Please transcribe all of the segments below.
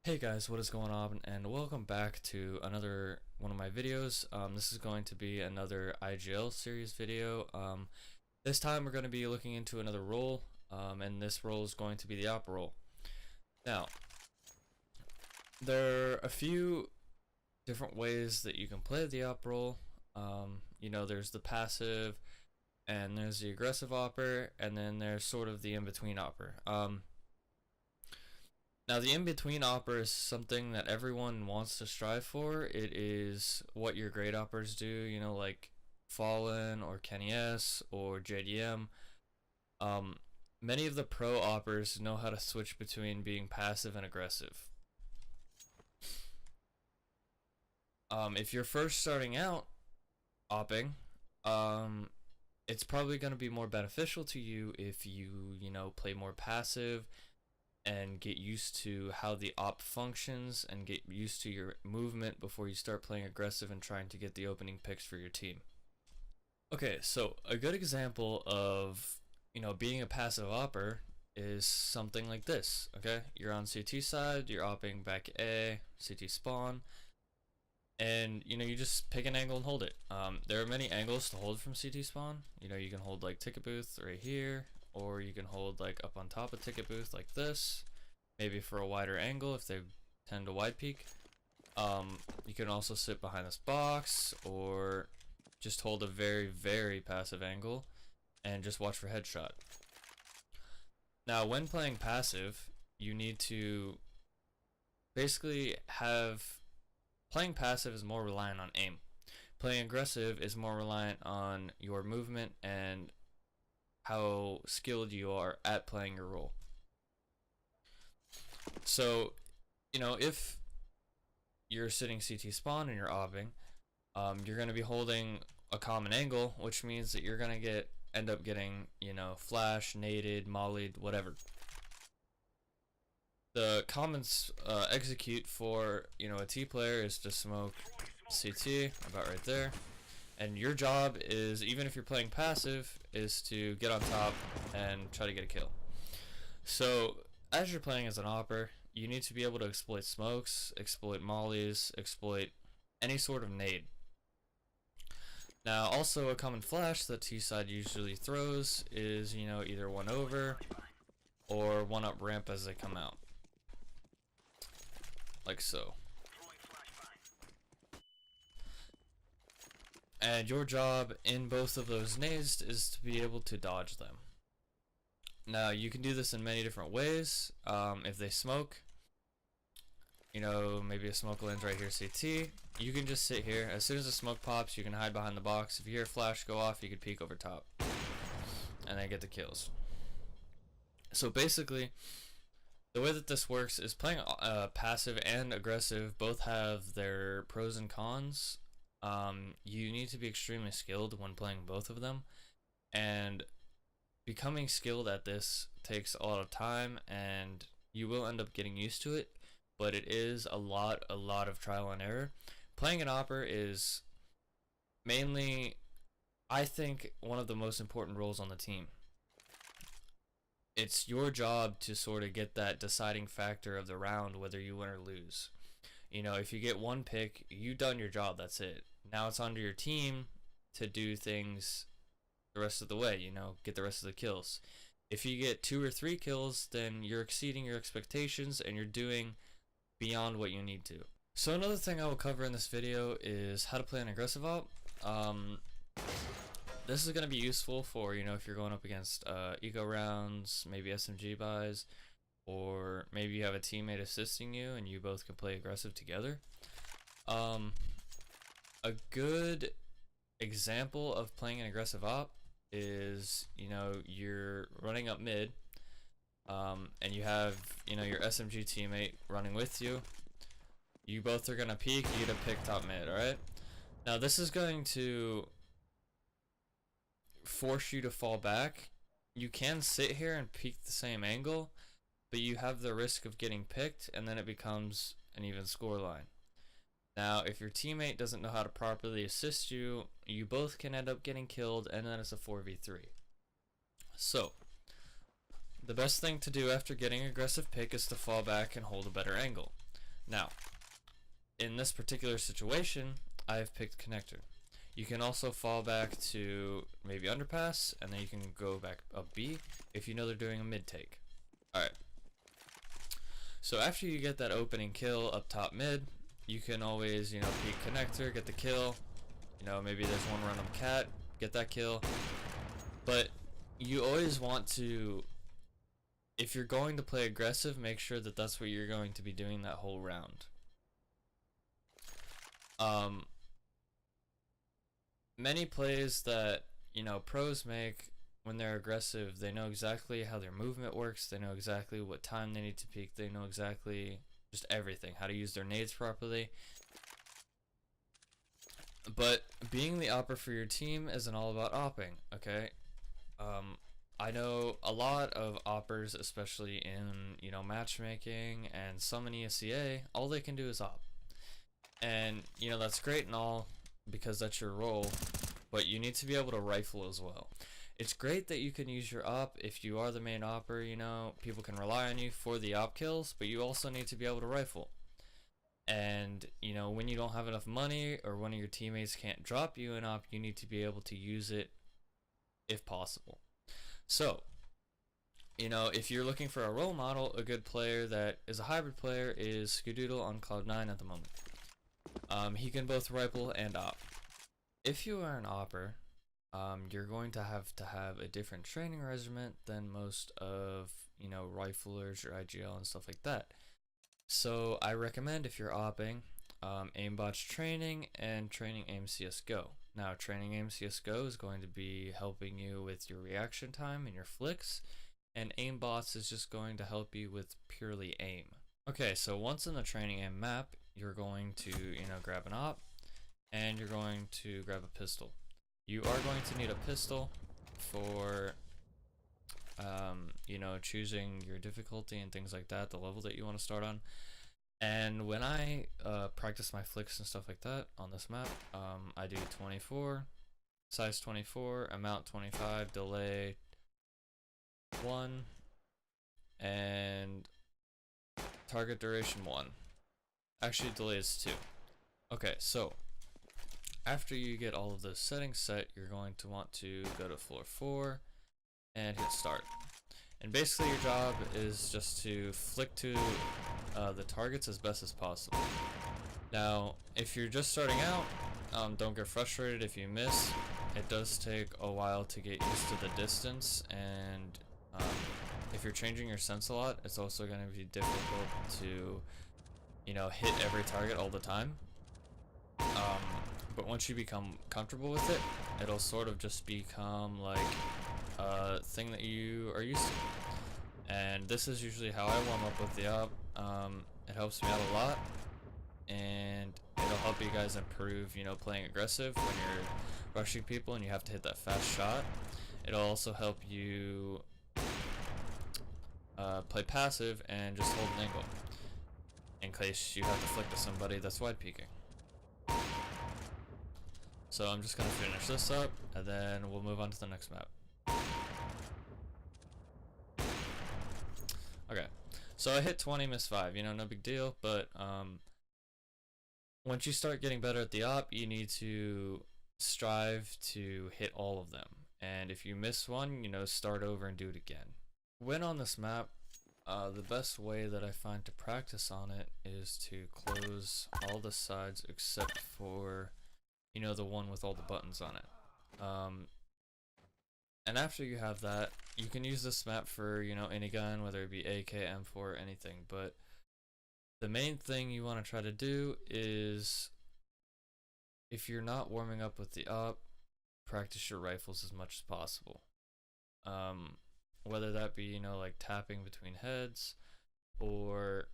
Hey guys, what is going on, and welcome back to another one of my videos. This is going to be another IGL series video. This time we're going to be looking into another role, and this role is going to be the AWP role. Now, there are a few different ways that you can play the AWP role. There's the passive, and there's the aggressive AWPer, and then there's sort of the in-between AWPer. Now, the in-between AWPer is something that everyone wants to strive for. It is what your great AWPers do, like Fallen or Kenny S or JDM. Many of the pro AWPers know how to switch between being passive and aggressive. If you're first starting out AWPing, it's probably going to be more beneficial to you if you play more passive and get used to how the AWP functions and get used to your movement before you start playing aggressive and trying to get the opening picks for your team. Okay, so a good example of being a passive AWPer is something like this. Okay, you're on CT side, you're AWPing back A, CT spawn, and you just pick an angle and hold it. There are many angles to hold from CT spawn. You can hold like ticket booth right here, or you can hold like up on top of ticket booth like this, maybe for a wider angle if they tend to wide peek. You can also sit behind this box or just hold a very passive angle and just watch for headshot. Now, when playing passive, you need to basically playing passive is more reliant on aim. Playing aggressive is more reliant on your movement and how skilled you are at playing your role. So, if you're sitting CT spawn and you're AWPing, you're going to be holding a common angle, which means that you're going to end up getting, flash, naded, mollied, whatever. The common execute for, a T player is to smoke CT, about right there. And your job is, even if you're playing passive, is to get on top and try to get a kill. So, as you're playing as an AWPer, you need to be able to exploit smokes, exploit mollies, exploit any sort of nade. Now, also a common flash that T-side usually throws is, either one over or one up ramp as they come out. Like so. And your job in both of those nades is to be able to dodge them. Now, you can do this in many different ways. If they smoke, maybe a smoke lands right here, CT, you can just sit here. As soon as the smoke pops, you can hide behind the box. If you hear a flash go off, you can peek over top and then get the kills. So basically, the way that this works is playing passive and aggressive both have their pros and cons. You need to be extremely skilled when playing both of them, and becoming skilled at this takes a lot of time, and you will end up getting used to it, but it is a lot of trial and error. Playing an AWPer is mainly, I think, one of the most important roles on the team. It's your job to sort of get that deciding factor of the round, whether you win or lose. If you get one pick, you've done your job, that's it. Now it's onto your team to do things the rest of the way, get the rest of the kills. If you get 2 or 3 kills, then you're exceeding your expectations and you're doing beyond what you need to. So another thing I will cover in this video is how to play an aggressive AWP. This is going to be useful for, if you're going up against eco rounds, maybe SMG buys, or maybe you have a teammate assisting you and you both can play aggressive together. A good example of playing an aggressive AWP is, you're running up mid, and you have, your SMG teammate running with you. You both are going to peek, you get a pick top mid, alright? Now this is going to force you to fall back. You can sit here and peek the same angle, but you have the risk of getting picked, and then it becomes an even score line. Now, if your teammate doesn't know how to properly assist you, you both can end up getting killed, and then it's a 4v3. So, the best thing to do after getting aggressive pick is to fall back and hold a better angle. Now, in this particular situation, I've picked connector. You can also fall back to maybe underpass, and then you can go back up B if you know they're doing a mid take. Alright. So after you get that opening kill up top mid, you can always, you know, peek connector, get the kill. You know, maybe there's one random cat, get that kill. But you always want to, if you're going to play aggressive, make sure that that's what you're going to be doing that whole round. Many plays that, you know, pros make when they're aggressive, they know exactly how their movement works, they know exactly what time they need to peek, they know exactly just everything, how to use their nades properly. But being the opper for your team isn't all about opping, okay? I know a lot of oppers, especially in, you know, matchmaking and some in ESEA, all they can do is op. And, you know, that's great and all because that's your role, but you need to be able to rifle as well. It's great that you can use your op if you are the main opper, you know, people can rely on you for the op kills, but you also need to be able to rifle. And, you know, when you don't have enough money or one of your teammates can't drop you an op, you need to be able to use it if possible. So, you know, if you're looking for a role model, a good player that is a hybrid player is Skadoodle on Cloud9 at the moment. He can both rifle and op. If you are an opper, you're going to have a different training regimen than most of, you know, riflers or IGL and stuff like that. So I recommend, if you're opping, aimbot's training and training aim CSGO. Now, training aim CSGO is going to be helping you with your reaction time and your flicks, and aimbots is just going to help you with purely aim. Okay, so once in the training aim map, you're going to, you know, grab an op, and you're going to grab a pistol. You are going to need a pistol for, you know, choosing your difficulty and things like that, the level that you want to start on. And when I practice my flicks and stuff like that on this map, I do 24, size 24, amount 25, delay 1, and target duration 1. Actually, delay is 2. Okay, so after you get all of those settings set, you're going to want to go to floor 4 and hit start. And basically your job is just to flick to the targets as best as possible. Now, if you're just starting out, don't get frustrated if you miss. It does take a while to get used to the distance, and if you're changing your sense a lot, it's also going to be difficult to, you know, hit every target all the time. But once you become comfortable with it, it'll sort of just become like a thing that you are used to. And this is usually how I warm up with the op. It helps me out a lot, and it'll help you guys improve, you know, playing aggressive when you're rushing people and you have to hit that fast shot. It'll also help you play passive and just hold an angle in case you have to flick to somebody that's wide peeking. So I'm just gonna finish this up, and then we'll move on to the next map. Okay, so I hit 20, missed 5, you know, no big deal, but once you start getting better at the op, you need to strive to hit all of them. And if you miss one, you know, start over and do it again. When on this map, the best way that I find to practice on it is to close all the sides except for, you know, the one with all the buttons on it. And after you have that, you can use this map for, you know, any gun, whether it be AK, M4, anything. But the main thing you want to try to do is, if you're not warming up with the op, practice your rifles as much as possible. Whether that be, you know, like tapping between heads, or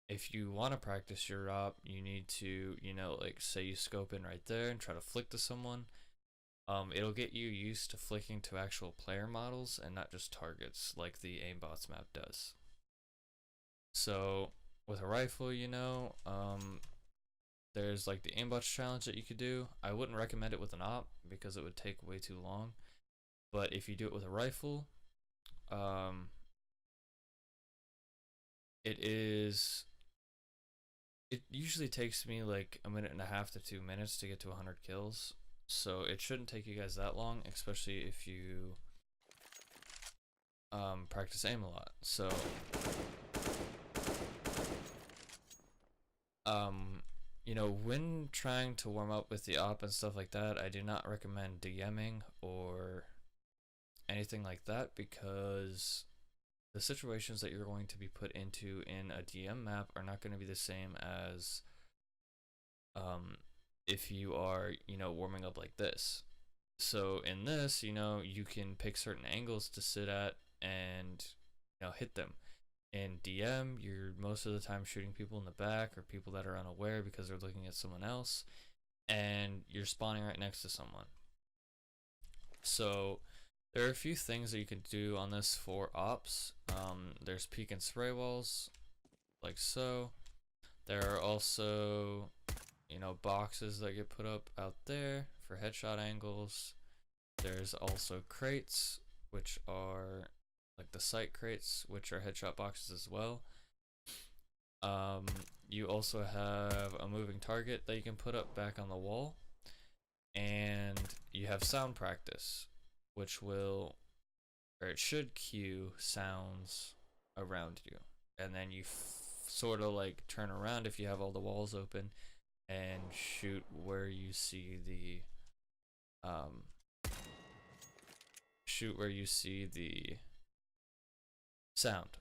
if you want to practice your op, you need to, you know, like say you scope in right there and try to flick to someone. It'll get you used to flicking to actual player models and not just targets like the aimbots map does. So with a rifle, you know, there's like the aimbots challenge that you could do. I wouldn't recommend it with an op because it would take way too long. But if you do it with a rifle, it usually takes me like a minute and a half to 2 minutes to get to 100 kills. So it shouldn't take you guys that long, especially if you practice aim a lot. So you know, when trying to warm up with the op and stuff like that, I do not recommend DMing or anything like that, because the situations that you're going to be put into in a DM map are not going to be the same as if you are, you know, warming up like this. So in this, you know, you can pick certain angles to sit at and, you know, hit them. In DM, you're most of the time shooting people in the back or people that are unaware because they're looking at someone else, and you're spawning right next to someone. So there are a few things that you can do on this for ops. There's peek and spray walls, like so. There are also, you know, boxes that get put up out there for headshot angles. There's also crates, which are like the sight crates, which are headshot boxes as well. You also have a moving target that you can put up back on the wall, and you have sound practice, which will, or it should cue sounds around you, and then you sort of like turn around if you have all the walls open and shoot where you see the sound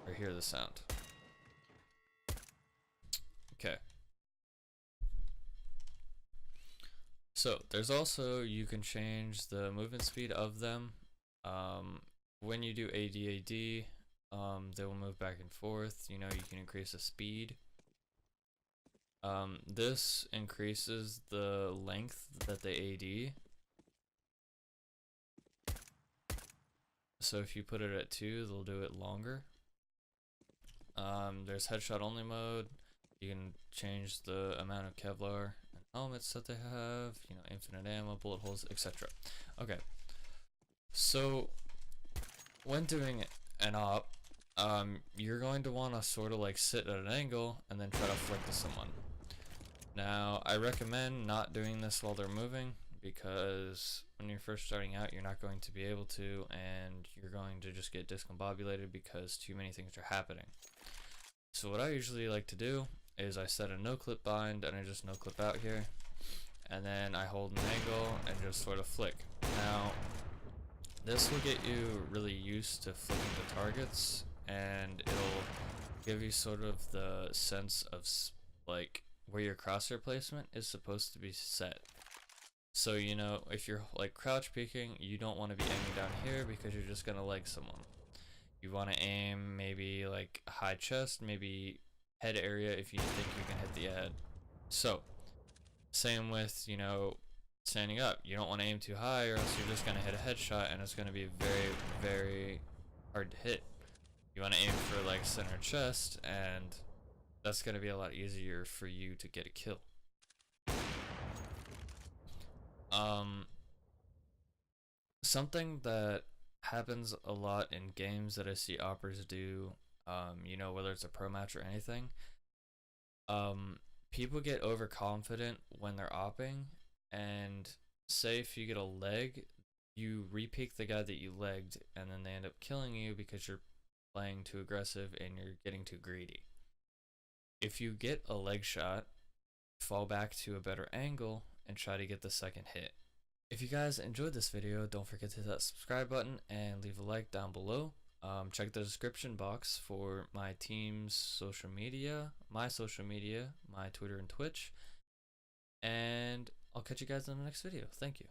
or hear the sound. Okay. So there's also, you can change the movement speed of them. When you do ADAD, they will move back and forth. You know, you can increase the speed. This increases the length that they AD. So if you put it at 2, they'll do it longer. There's headshot only mode. You can change the amount of Kevlar and helmets that they have, you know, infinite ammo, bullet holes, etc. Okay. So when doing an op, you're going to want to sort of like sit at an angle and then try to flick to someone. Now, I recommend not doing this while they're moving, because when you're first starting out, you're not going to be able to, and you're going to just get discombobulated because too many things are happening. So what I usually like to do is I set a no clip bind and I just no clip out here, and then I hold an angle and just sort of flick. Now, this will get you really used to flicking the targets, and it'll give you sort of the sense of like where your crosshair placement is supposed to be set. So, you know, if you're like crouch peeking, you don't want to be aiming down here because you're just gonna leg someone. You want to aim maybe like high chest, maybe head area if you think you can hit the head. So, same with, you know, standing up. You don't want to aim too high, or else you're just gonna hit a headshot and it's gonna be very, very hard to hit. You want to aim for like center chest, and that's gonna be a lot easier for you to get a kill. Something that happens a lot in games that I see operas do, you know, whether it's a pro match or anything, people get overconfident when they're opping, and say if you get a leg, you re-peek the guy that you legged, and then they end up killing you because you're playing too aggressive and you're getting too greedy. If you get a leg shot, fall back to a better angle and try to get the second hit. If you guys enjoyed this video, don't forget to hit that subscribe button and leave a like down below. Check the description box for my team's social media, my Twitter and Twitch, and I'll catch you guys in the next video. Thank you.